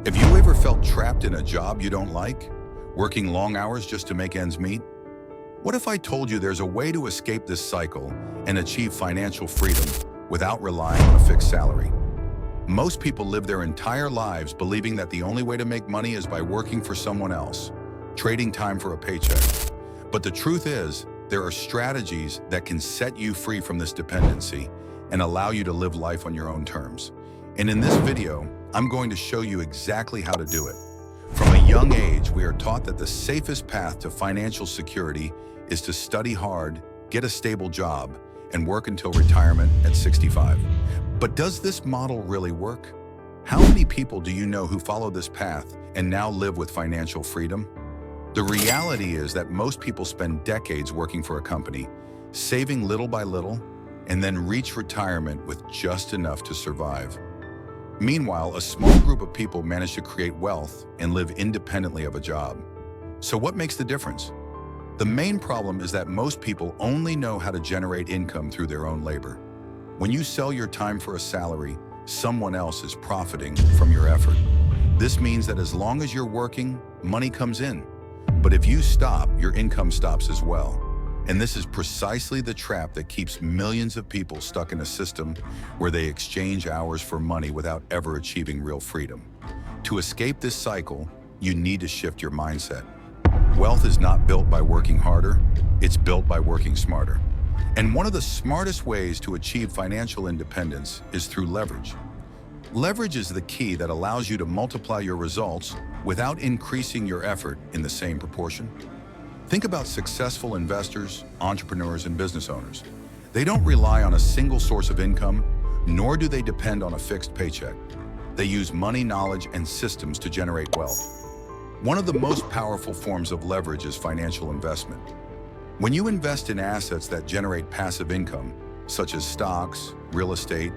Have you ever felt trapped in a job you don't like, working long hours just to make ends meet? What if I told you there's a way to escape this cycle and achieve financial freedom without relying on a fixed salary? Most people live their entire lives believing that the only way to make money is by working for someone else, trading time for a paycheck. But the truth is, there are strategies that can set you free from this dependency and allow you to live life on your own terms. And in this video, I'm going to show you exactly how to do it. From a young age, we are taught that the safest path to financial security is to study hard, get a stable job, and work until retirement at 65. But does this model really work? How many people do you know who follow this path and now live with financial freedom? The reality is that most people spend decades working for a company, saving little by little, and then reach retirement with just enough to survive. Meanwhile, a small group of people manage to create wealth and live independently of a job. So what makes the difference? The main problem is that most people only know how to generate income through their own labor. When you sell your time for a salary, someone else is profiting from your effort. This means that as long as you're working, money comes in. But if you stop, your income stops as well. And this is precisely the trap that keeps millions of people stuck in a system where they exchange hours for money without ever achieving real freedom. To escape this cycle, you need to shift your mindset. Wealth is not built by working harder, it's built by working smarter. And one of the smartest ways to achieve financial independence is through leverage. Leverage is the key that allows you to multiply your results without increasing your effort in the same proportion. Think about successful investors, entrepreneurs, and business owners. They don't rely on a single source of income, nor do they depend on a fixed paycheck. They use money, knowledge, and systems to generate wealth. One of the most powerful forms of leverage is financial investment. When you invest in assets that generate passive income, such as stocks, real estate,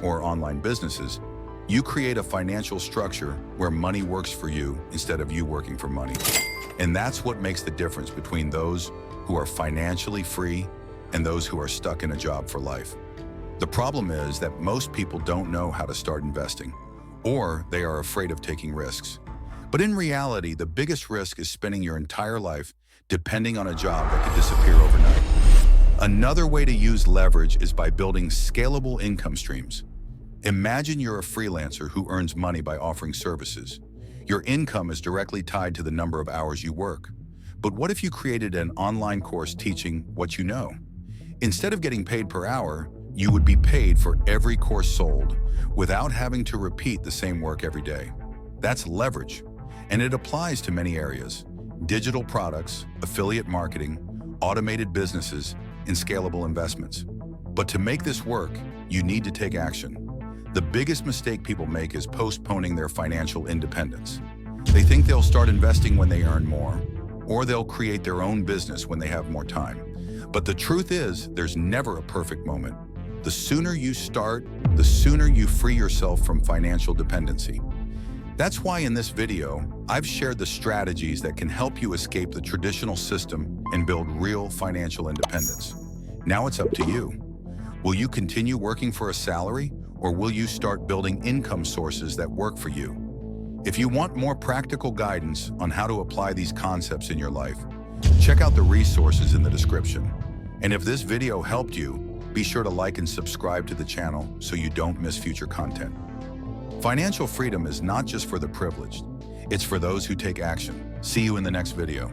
or online businesses, you create a financial structure where money works for you instead of you working for money. And that's what makes the difference between those who are financially free and those who are stuck in a job for life. The problem is that most people don't know how to start investing, or they are afraid of taking risks. But in reality, the biggest risk is spending your entire life depending on a job that could disappear overnight. Another way to use leverage is by building scalable income streams. Imagine you're a freelancer who earns money by offering services. Your income is directly tied to the number of hours you work. But what if you created an online course teaching what you know? Instead of getting paid per hour, you would be paid for every course sold without having to repeat the same work every day. That's leverage, and it applies to many areas: digital products, affiliate marketing, automated businesses, and scalable investments. But to make this work, you need to take action. The biggest mistake people make is postponing their financial independence. They think they'll start investing when they earn more, or they'll create their own business when they have more time. But the truth is, there's never a perfect moment. The sooner you start, the sooner you free yourself from financial dependency. That's why in this video, I've shared the strategies that can help you escape the traditional system and build real financial independence. Now it's up to you. Will you continue working for a salary, or will you start building income sources that work for you? If you want more practical guidance on how to apply these concepts in your life, check out the resources in the description. And if this video helped you, be sure to like and subscribe to the channel so you don't miss future content. Financial freedom is not just for the privileged, it's for those who take action. See you in the next video.